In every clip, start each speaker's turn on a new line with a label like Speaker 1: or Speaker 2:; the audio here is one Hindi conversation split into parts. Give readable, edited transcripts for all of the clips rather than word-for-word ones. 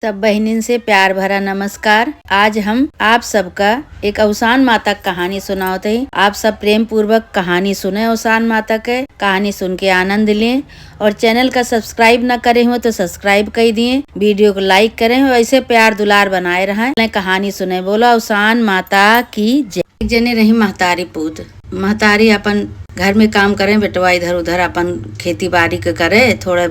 Speaker 1: सब बहनिन से प्यार भरा नमस्कार। आज हम आप सबका एक अवसान माता कहानी सुनाते हैं। आप सब प्रेम पूर्वक कहानी सुने। अवसान माता के कहानी सुन के आनंद लें और चैनल का सब्सक्राइब न करे हो तो सब्सक्राइब कर दिए, वीडियो को लाइक करें और ऐसे प्यार दुलार बनाए रहें। कहानी सुने। बोलो अवसान माता की जय। एक जने रही महतारी पूत। महतारी अपन घर में काम करें, बेटवा इधर उधर अपन खेती बाड़ी के करे, थोड़ा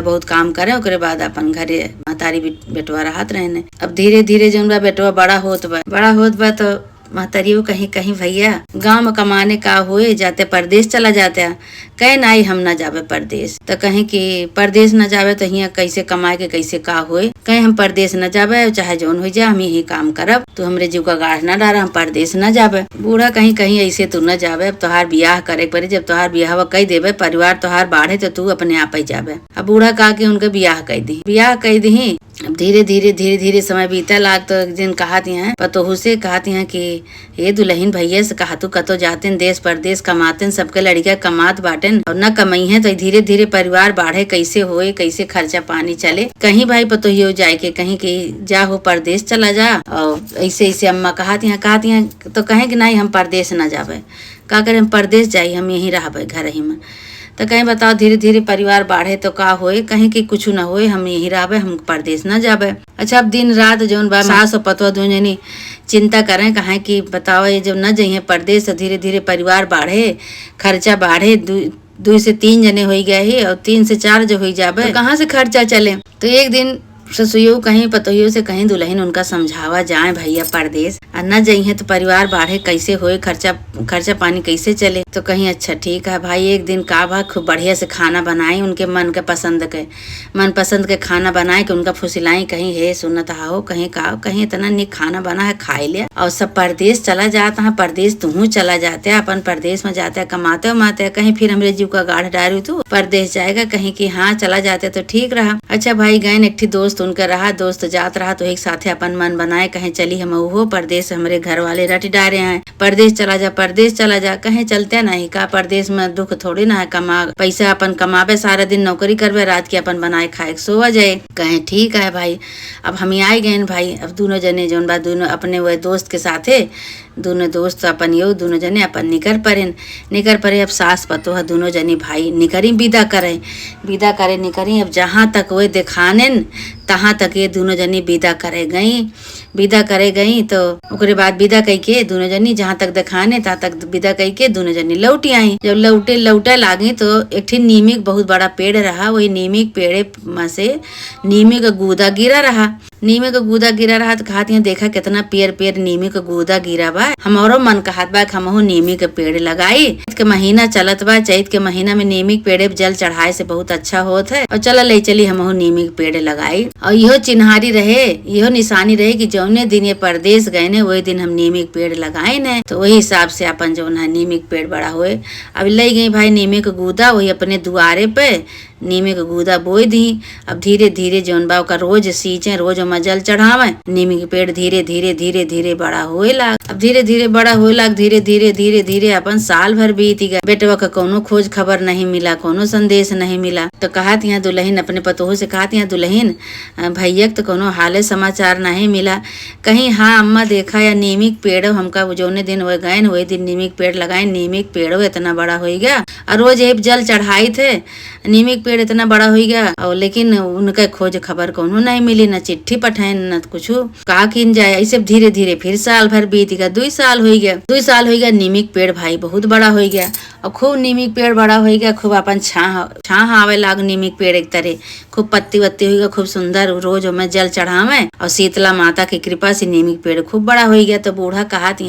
Speaker 1: बहुत काम करे, ओकरे बाद अपन घरे महतारी बेटवा रहत रहने। अब धीरे धीरे जौन बा बेटवा बड़ा होत बा तो महतारियों कहीं कहीं भैया गांव में कमाने का हुए जाते परदेश चला जाते। कहे नाई हम न जावे परदेश, तो कहीं कि परदेश न जावे तो यहाँ कैसे कमाए के कैसे का हुए। कहे हम परदेश न जावे, चाहे जौन हो जा हम यही काम करब, तू हमरे जीव का गाढ़ न डारा, हम परदेश न जावे। बूढ़ा कहीं कहीं ऐसे तू न जावे, अब तोहार बियाह करे पड़े, जब तोहार बियाह कही देवे, परिवार तोहार बाढ़े तो तू अपने आप ही जावे। अब बूढ़ा कहा कि उनके बियाह कही दी। अब धीरे धीरे समय बीता लाग तो एक दिन कहती हैं पतोहू से, कहती हैं कि ये दुल्हन भैया से कहा तू कतो जाते देश परदेश कमाते, सबके लड़किया कमात बाटेन और न कमाई है तो धीरे धीरे परिवार बाढ़े, कैसे होए, कैसे खर्चा पानी चले। कहीं भाई पतोहियो जाए के कहीं कि जा हो परदेश चला जा। और ऐसे ऐसे अम्मा कहती हैं तो कहें कि नहीं हम परदेश न जावे, का करे हम परदेश जाई, हम यहीं रहबे घर ही में। तो कहीं बताओ धीरे धीरे परिवार बाढ़े तो का होए, कहीं कि कुछ न होए, हम यहीं रहबे, हम परदेश न जाबे। अच्छा अब दिन रात जौन बा सास और पतवा दोनों जनी चिंता करें, कहा कि बताओ ये जब न जाइए परदेश तो धीरे धीरे परिवार बाढ़े, खर्चा बाढ़े, 2 से 3 जने हो गए ही और 3 से 4 जो हो जाबे तो कहाँ से खर्चा चले। तो एक दिन ससुइयों कहीं पतोहियों से कहीं दुल्हन उनका समझावा जाए भैया परदेश न जाइए तो परिवार बाढ़े, कैसे होए, खर्चा पानी कैसे चले। तो कहीं अच्छा ठीक है भाई, एक दिन का भा खूब बढ़िया से खाना बनाए, उनके मन पसंद के खाना बनाए कि उनका फुसिलाई, कहीं हे सुनत हो कहीं इतना निक खाना बना है खाए लिया। और सब परदेश चला जाता है, परदेश तू चला जाते है, अपन परदेश में जाते है कमाते उमाते, कहीं फिर हमरे जीव का गाढ़ डारू तू परदेश जाएगा, कहीं कि हाँ चला जाते तो ठीक रहा। अच्छा भाई गए एक दोस्त उनका रहा, दोस्त जात रहा तो एक साथे अपन मन बनाए, कहीं चली हम वो परदेश, हमरे घर वाले रट डारे हैं परदेश चला जा। कहीं चलते नहीं का, परदेश में दुख थोड़ी ना है, पैसा अपन कमावे, सारा दिन नौकरी करवे, रात के अपन बनाए खाए सोवा जाए। कहें ठीक है भाई। अब हम आई गए भाई, अब दोनों जने जौन बा दोनों अपने वह दोस्त के साथे दोनों दोस्त अपन यो दोनों जने अपन निकर परे। अब सास पतो है दोनों जनी भाई निकरी विदा करे निकरी। अब जहाँ तक वो दिखाने तहाँ तक ये दोनों जनी विदा करे गई। तो ओकरे बाद विदा कई के दोनों जनी जहाँ तक दिखाने तहाँ तक विदा कई के दोनों जनी लौटी आई। जब लौटे लागी तो एक ठे नीमी बहुत बड़ा पेड़ रहा, वही नीमी पेड़े में से नीमी का गूदा गिरा रहा। तो कहती है देखा कितना पेड़ नीमी का गूदा गिरा बा, हमारो मन कहत बा कि हमहू नीमी के पेड़ लगाई। चैत के महीना चलत बा, चैत के महीना में नीमी के पेड़ जल चढ़ाए से बहुत अच्छा होत है, और चला ले चली हमहू नीमी के पेड़ लगाई। और इहो चिन्हारी रहे, इहो निशानी रहे कि जौने दिन ये परदेश गए ने वही दिन हम नीमी के पेड़ लगाए ने। तो वही हिसाब से अपन जो है नीमी के पेड़ बड़ा हुए। अब ले गई भाई नीमी का गूदा, वही अपने दुआरे पे नीमी का गूदा बोई दी। अब धीरे धीरे जौन बा का रोज सींचे, रोज जल चढ़ावे। नीमी के पेड़ धीरे धीरे बड़ा होए लाग। अब धीरे धीरे अपन साल भर बीत गए। बेटवा का कोनो खोज खबर नहीं मिला, कोनो संदेश नहीं मिला। तो कहती हैं दुल्हन अपने पतोह से, कहती हैं दुल्हन भैया तो कोनो हाले समाचार नहीं मिला। कहीं हाँ अम्मा देखा या नीमी के पेड़ हमका जौने दिन वो गए वही दिन नीमी के पेड़ लगाए, नीमी के पेड़ इतना बड़ा हो गया और रोज एक जल चढ़ाई थे, नीमी के पेड़ इतना बड़ा हो गया। और लेकिन उनका खोज खबर कोनो नहीं मिली, न चिट्ठी पठाए न कुछ कहा किन जाए। ऐसे धीरे धीरे फिर साल भर बीत गया, 2 साल हो गया। नीमी के पेड़ भाई बहुत बड़ा हो गया और खूब नीमी के पेड़ बड़ा हो गया, खूब अपन छाह आवे लाग। नीमी के पेड़ एक तरह खूब पत्ती वत्ती हो गया, खूब सुंदर, रोज में जल चढ़ावे और शीतला माता की कृपा से नीमी के पेड़ खूब बड़ा हो गया। तो बूढ़ा कहती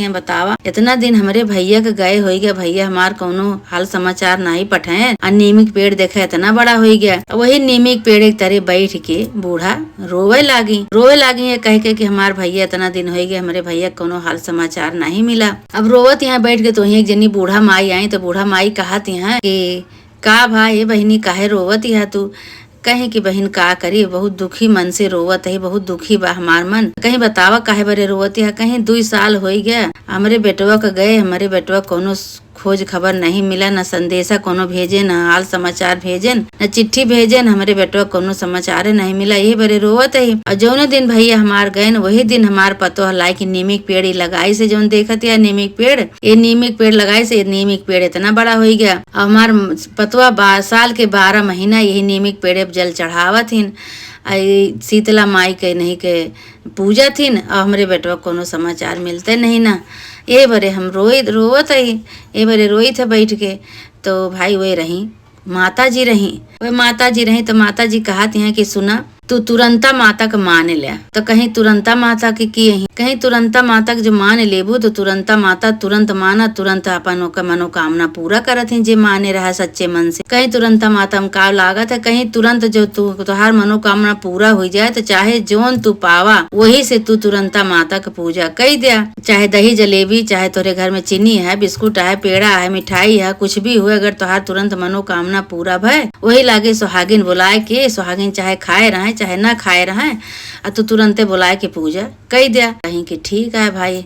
Speaker 1: हैं बतावा इतना दिन हमारे भैया के गए हो गया, भैया हमार कोनो हाल समाचार नहीं पठाए और नीमी के पेड़ देखा इतना बड़ा हो गया। वही नीमी के पेड़ एक तरह बैठ के बूढ़ा रोवे लागी कह के कि हमार भैया इतना दिन हो गया, हमारे भैया कोनो हाल समाचार नहीं मिला। अब रोवत यहाँ बैठ के तो एक जनी बूढ़ा माई आई। तो बूढ़ा माई कहती हैं कि का भाई बहनी काहे रोवत है तू। कहे कि बहन का करी, बहुत दुखी मन से रोवत है, बहुत दुखी बा हमार मन। कहीं बतावा काहे बरे रोवत है। कहीं 2 साल हो गया हमरे बेटवा का गए, हमारे बेटवा कोनो खोज खबर नहीं मिला, न संदेशा कोनो भेजे, न हाल समाचार भेजन, न चिट्ठी भेजन। हमारे बेटवा कोनो समाचार नहीं मिला, यही बड़े रोवत है। और जौने दिन भैया हमार गए वही दिन हमार पतो लाई की नीमिक पेड़ लगाई से, जौन देखत या नीमिक पेड़, ये नीमिक पेड़ लगाई से नीमिक पेड़ इतना बड़ा हो गया। हमार पतवा साल के 12 महीना यही नीमिक पेड़ जल चढ़ावत हिन। शीतला माई के नहीं के पूजा थीन और हमरे बेटवा कोनो समाचार मिलते नहीं ना। ये बरे हम रोवत है, ये बरे रोई थे बैठ के। तो भाई वे रही माता जी रही, वे माता जी रही तो माता जी कहती हैं कि सुना तू तुरंता माता का मान लिया। तो कहीं तुरंता माता के किए ही, कहीं तुरंता माता के जो मान लेबू तो तुरंता माता तुरंत माना, तुरंत अपन का मनोकामना पूरा करत है जे माने रहा सच्चे मन से। कहीं तुरंता माता में का लागत है, कहीं तुरंत जो तुहार मनोकामना पूरा हो जाए तो चाहे जोन तू पावा वही से तू तुरंता माता का पूजा कर दिया। चाहे दही जलेबी, चाहे तोरे घर में चीनी है, बिस्कुट है, पेड़ा है, मिठाई है, कुछ भी हुए, अगर तुहार तुरंत मनोकामना पूरा भय वही लागे सुहागिन बुलाए के, सुहागिन चाहे खाए रहे चाहे ना खाए रहे, तो तुरंते बुलाए के पूजा कह दिया। कहीं कि ठीक है भाई,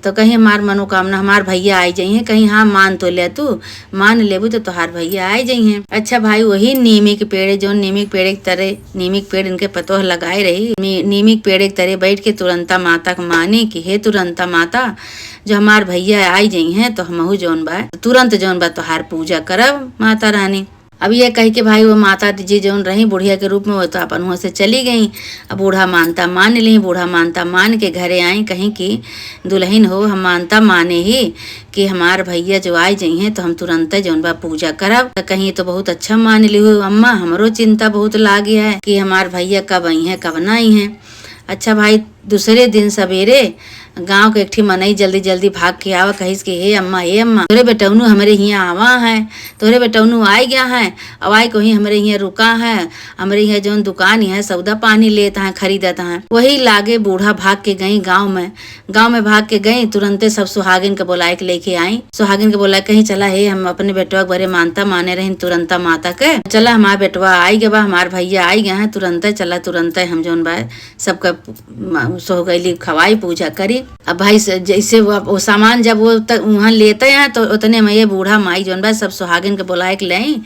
Speaker 1: तो कहीं हमार मनोकामना हमार भैया आई जाइए, कहीं हाँ मान तो ले, तू मान लेबू तो तुहार भैया आई जाइए। अच्छा भाई वही नीमी के पेड़, जो नीमी के पेड़ की तरह, नीमी के पेड़ इनके पतोह लगाए रही, नीमी के पेड़ की तरह बैठ के तुरंता माता को माने कि हे तुरंता माता जो हमार भैया आई जाई हैं तो हमहू जौन बा तुरंत जौन बा तुहार पूजा करब माता रानी। अब ये कह के भाई वो माता जी जौन रही बुढ़िया के रूप में, वो तो अपन वहाँ से चली गई। अब बूढ़ा मानता मान ली, बूढ़ा मानता मान के घरे आई, कहीं की दुल्हन हो हम मानता माने ही कि हमार भैया जो आई जाई हैं तो हम तुरंत जौन बा पूजा करब। तो कहीं तो बहुत अच्छा मान ली हो अम्मा, हमरो चिंता बहुत लागी है कि हमार भैया कब आई हैं कब ना आई हैं। अच्छा भाई दूसरे दिन सवेरे गांव के एक ठी मनई जल्दी जल्दी भाग के आवा, कहिस कि हे अम्मा तोरे बेटौनू हमारे यहाँ आवा है, तोरे बेटौनू आई गया है, अब आई को ही हमारे यहाँ रुका है, हमारे यहाँ जौन दुकान है सौदा पानी लेता है खरीदता है। वही लागे बूढ़ा भाग के गई गाँव में भाग के गई, तुरंते सब सुहागिन के बोलाए के लेके आई। सुहागिन के बोला कहीं चला हे हम अपने बेटवा के बड़े मानता माने रही तुरंता माता के, चला हमारा बेटवा आई गया बा, हमार भैया आई गया है, तुरंत चला तुरंत हम जौन बा सबका सोहगैली खवाई पूजा करी। अब भाई जैसे वो सामान जब वो वहाँ लेते हैं तो उतने में ये बूढ़ा माई जौन बा सब सुहागिन के बोलाए के लाई,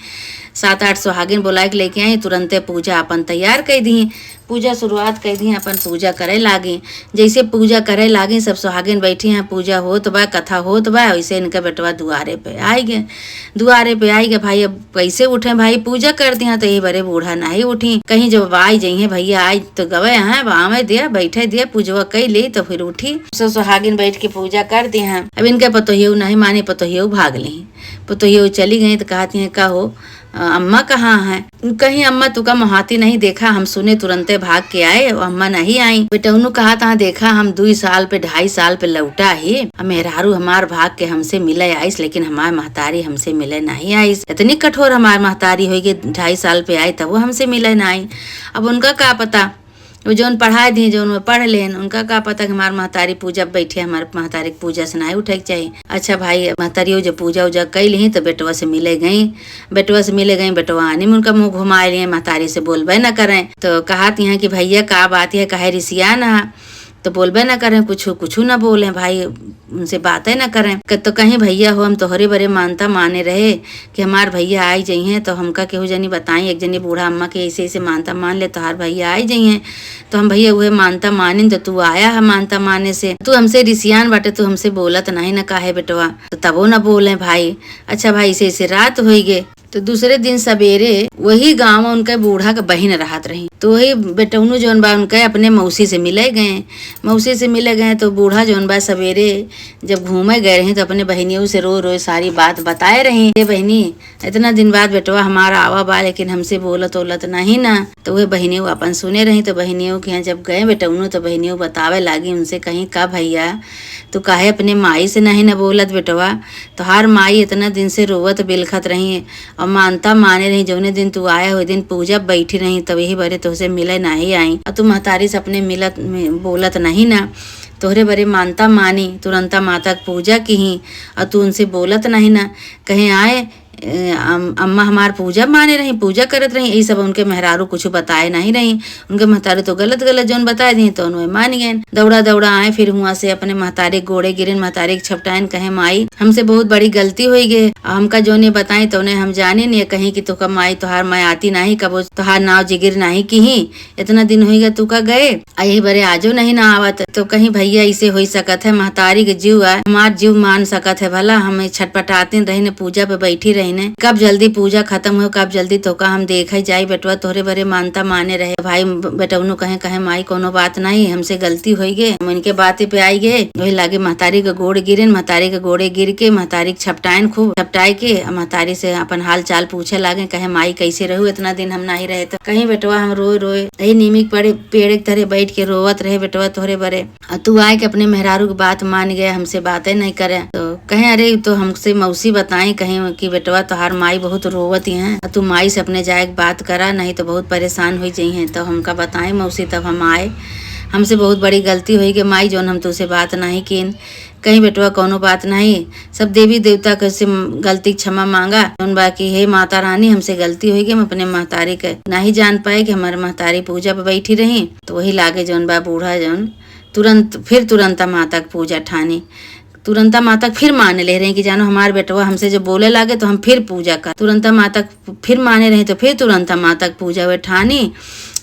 Speaker 1: 7-8 सुहागिन बोलाए के लेके आई, तुरंते पूजा अपन तैयार कर दी, पूजा शुरुआत कर दी, अपन पूजा करे लागी। जैसे पूजा करे लागी सब सुहागिन बैठी हैं, पूजा होत बा, कथा होत बा, वैसे इनका बेटवा दुआरे पे आई गए। भाई अब कैसे उठे भाई, पूजा कर दिया तो ये बड़े बूढ़ा नहीं उठी, कहीं जब आई जाइए भैया आई तो गवे हैं आवे दिया बैठे दिया पूजवा कई ली तो फिर उठी। सब सुहागिन बैठ के पूजा कर दी हैं। अब इनके पतोहियो नहीं माने, पतोहियो भाग ली, पतोहियो चली गई तो कहती हैं का हो अम्मा कहाँ है, कहीं अम्मा तुका मोहाती नहीं देखा, हम सुने तुरंते भाग के आए, अम्मा नहीं आई। बेटौनू कहा था देखा हम 2 साल पे 2.5 साल पे लौटा ही, मेहरारू हमार भाग के हमसे मिले आईस, लेकिन हमार महतारी हमसे मिले नहीं आईस। इतनी कठोर हमार महतारी हुई कि 2.5 साल पे आई तब वो हमसे मिले ना आई। अब उनका क्या पता, वो जौन पढ़ाए दिए जौन में पढ़ लेन, उनका का पता कि हमारे महतारी पूजा बैठे, हमारे महतारी पूजा से नहीं उठे चाहिए। अच्छा भाई महतारियों जो पूजा उजा कई ली तो बेटवा से मिले गई, बेटवा आने में उनका मुंह घुमाए लिए, महतारी से बोलबे न करें। तो कहती हैं कि भैया का बात है, कहे रिसिया ना, तो बोलबे न करें, कुछ न बोले भाई, उनसे बातें न करें। तो कहीं भैया हो हम तोहरे बड़े मानता माने रहे कि हमार भैया आई जाइए, तो हमका केहू जनी बताई, एक जनी बूढ़ा अम्मा के ऐसे मानता मान ले तोहार भैया आई जाइए, तो हम भैया हुए मानता माने, तो तू आया है मानता माने से, तू हमसे रिसियान बाटे, तू हमसे बोलत नहीं न काहे बेटवा, तो तबो न बोले भाई। अच्छा भाई ऐसे रात हो गए। तो दूसरे दिन सवेरे वही गांव में उनका बूढ़ा का बहन रहत रही, तो वही बेटौनू जौन बा उनके अपने मौसी से मिले गए। तो बूढ़ा जौन बा सवेरे जब घूमे गए रहे तो अपने बहनियों से रो सारी बात बताए रही, ये बहनी इतना दिन बाद बेटवा हमारा आवा बा, लेकिन हमसे बोलत नहीं ना। तो वह बहनियों अपन सुने रही, तो बहनियों के यहाँ जब गए बेटौनू तो बहनियों बतावे लागी उनसे, कहीं का भैया तू काहे अपने माई से नहीं न बोलत बेटवा, तो हर माई इतना दिन से रोवत बिलखत रही और मानता माने रही, जौने दिन तू आया हो दिन पूजा बैठी रही, तब यही बरे तुझसे मिले नहीं आई, और तू महतारी से अपने बोलत नहीं ना, तोहरे बरे मानता मानी, तुरंता माता पूजा की ही और तू उनसे बोलत नहीं ना, कहीं आए अम्मा हमार पूजा माने रही, पूजा करत रही, यही सब उनके मेहरारू कुछ बताए नहीं रही। उनके महतारी तो गलत गलत जौन बताए दी तो उन्हें मान गए। दौड़ा दौड़ा आए, फिर हुआ से अपने महतारी गोड़े गिरन, महतारी के छपटाइन कहे माई हमसे बहुत बड़ी गलती हुई गे, हमका जो ने बताई तो उन्हें हम जाने नहीं कहीं कि तुका माई तोहार मैं आती नहीं, कबो तोहार नाव जिगिर नहीं की ही, इतना दिन हुई गा तुका गए यही बरे आजो नहीं ना आवत, तो कहीं भैया इसे हो सकत है महतारी के जीव है हमार जीव मान सकत है भला, हमें छटपटाते रही पूजा पे बैठी रही ने, कब जल्दी पूजा खत्म हो, कब जल्दी तो का हम देखे जाई बेटवा तोहरे बरे मानता माने रहे। भाई बेटवनु कहे कहे माई कोनो बात नहीं, हमसे गलती हो गए, हम इनके बातें पे आई गए। वही लागे महतारी के गोड़ गिरे, महतारी के गोड़े गिर के महतारी के छपटाइन खूब छपटाई के महतारी से अपन हाल चाल पूछे लागे, कहे माई कैसे रहू, इतना दिन हम नहीं रहे। तो कहीं बेटवा हम रोए रोए यही नीमी पड़े पेड़ के तरह बैठ के रोवत रहे बेटवा तोहरे बरे, तू आए के अपने मेहरारू की बात मान गए, हमसे बातें नहीं करे। तो कहे अरे तो हमसे मौसी बताई कहीं कि बेटवा तोहार माई बहुत रोवत हैं, तू माई से अपने जाए बात करा नहीं तो बहुत परेशान हो जाई हैं। तो हमका बताए मौसी, तब हम आए, हमसे बहुत बड़ी गलती हुई कि माई जोन हम तुझसे बात नहीं किन। कहीं बेटवा कोनो बात नहीं, सब देवी देवता कैसे गलती क्षमा मांगा उन बाकी हे माता रानी हमसे गलती हुई कि हम अपने महतारी के नहीं जान पाए कि हमारे महतारी पूजा पे बैठी रही। तो वही लागे जौन बा बूढ़ा जौन तुरंत माता की पूजा ठानी, तुरंता माता फिर माने ले रहे कि जानो हमारे बेटवा हमसे जो बोले लागे तो हम फिर पूजा कर, तुरंता माता फिर माने रहे तो फिर तुरंता माता की पूजा हुए ठानी।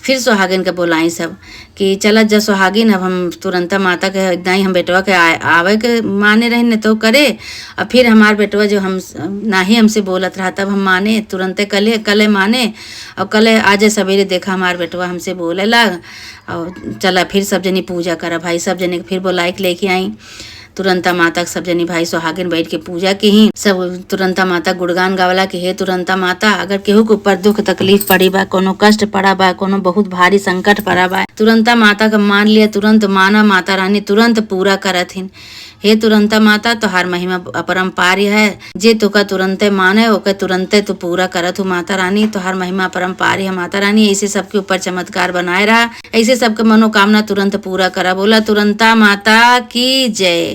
Speaker 1: फिर सुहागिन के बोलाई सब कि चला जा सुहागिन, अब हम तुरंता माता के एकदम ही हम बेटवा के आवे के माने रहे न तो करे, और फिर हमार बेटवा जो हम ना ही हमसे बोलत रहा तब हम माने तुरंते कले माने, और कले आज सवेरे देखा हमार बेटवा हमसे बोले लाग, और चला फिर सब जनी पूजा करा। भाई सब जने फिर बोलाई के लेके आई, तुरंता माता सब जनी भाई सुहागिन बैठ के पूजा की ही, सब तुरंता माता गुणगान गावला कि हे तुरंता माता अगर केहू के ऊपर दुख तकलीफ पड़ी बा, कोनो कष्ट पड़ा बा, कोनो बहुत भारी संकट पड़ा बा, तुरंता माता का मान लिया, तुरंत माना माता रानी तुरंत पूरा करत हिन। हे तुरंता माता तोहार महिमा अपरम्पार है, जे तुका तुरंते माने ओके तुरंते तू पूरा करत हो माता रानी, तोहार महिमा अपरम्पार है माता रानी। ऐसे सबके ऊपर चमत्कार बनाए रहा, ऐसे सबके मनोकामना तुरंत पूरा करा। बोला तुरंता माता की जय।